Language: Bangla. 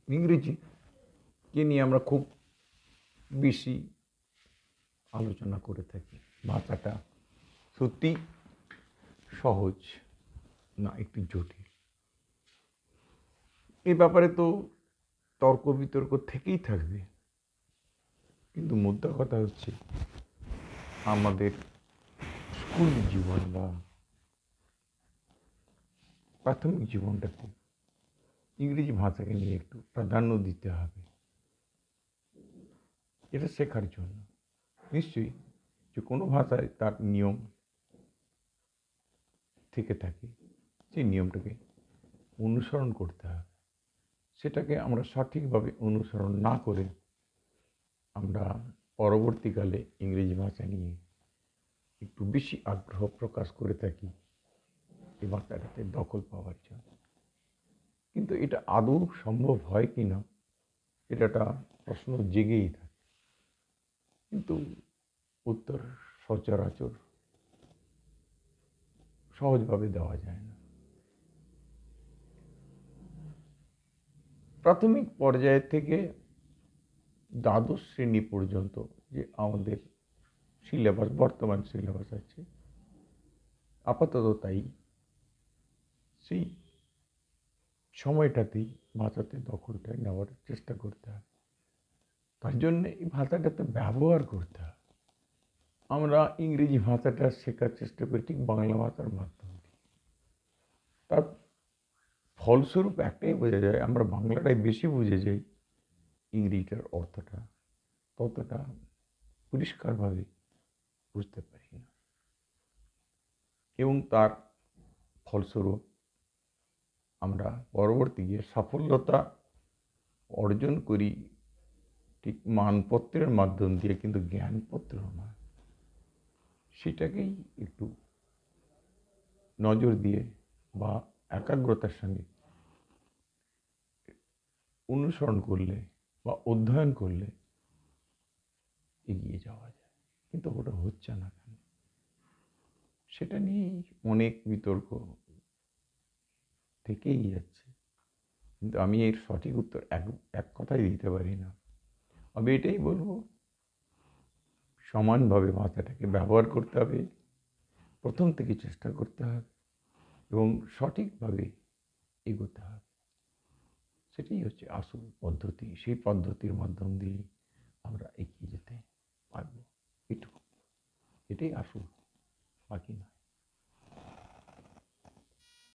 ইংরেজিকে নিয়ে আমরা খুব বেশি আলোচনা করে থাকি। ভাষাটা সত্যি সহজ না, একটু জটিল। এই ব্যাপারে তো তর্ক বিতর্ক থেকেই থাকবে, কিন্তু মুদ্রা কথা হচ্ছে আমাদের স্কুল জীবন বা প্রাথমিক জীবনটাতে ইংরেজি ভাষাকে নিয়ে একটু প্রাধান্য দিতে হবে, এটা শেখার জন্য। নিশ্চয়ই যে কোনো ভাষায় তার নিয়ম থেকে থাকে, সেই নিয়মটাকে অনুসরণ করতে হবে। সেটাকে আমরা সঠিকভাবে অনুসরণ না করে আমরা পরবর্তীকালে ইংরেজি ভাষা নিয়ে একটু বেশি আগ্রহ প্রকাশ করে থাকি এই ভাষাটাতে দখল পাওয়ার জন্য। কিন্তু এটা আদৌ সম্ভব হয় কি না, এটা একটা প্রশ্ন জেগেই থাকে, কিন্তু উত্তর সচরাচর সহজভাবে দেওয়া যায় না। প্রাথমিক পর্যায় থেকে দ্বাদশ শ্রেণী পর্যন্ত যে আমাদের সিলেবাস, বর্তমান সিলেবাস আছে, আপাতত তাই সেই সময়টাতেই ভাষাতে দখলটা নেওয়ার চেষ্টা করতে হবে। তার জন্যে এই ভাষাটাতে ব্যবহার করতে হবে। আমরা ইংরেজি ভাষাটা শেখার চেষ্টা করি ঠিক বাংলা ভাষার মাধ্যমে। তার ফলস্বরূপ একটাই বোঝা যায়, আমরা বাংলাটাই বেশি বুঝে যাই, ইংরেজিটার অর্থটা ততটা পরিষ্কারভাবে বুঝতে পারি না। এবং তার ফলস্বরূপ আমরা পরবর্তী গিয়ে সাফল্যতা অর্জন করি ঠিক মানপত্রের মাধ্যম দিয়ে, কিন্তু জ্ঞানপত্র নয়। সেটাকেই একটু নজর দিয়ে বা একাগ্রতার সঙ্গে অনুসরণ করলে বা অধ্যয়ন করলে এগিয়ে যাওয়া যায়। কিন্তু ওটা হচ্ছে না কেন, সেটা নিয়েই অনেক বিতর্ক থেকেই যাচ্ছে। কিন্তু আমি এর সঠিক উত্তর এক কথাই দিতে পারি না। আমি এটাই বলবো, সমানভাবে ভাষাটাকে ব্যবহার করতে হবে, প্রথম থেকে চেষ্টা করতে হবে এবং সঠিকভাবে এগোতে হবে। সেটাই হচ্ছে আসল পদ্ধতি। সেই পদ্ধতির মাধ্যম দিয়ে আমরা এগিয়ে যেতে পারবো। এটুকু, এটাই আসল, বাকি না।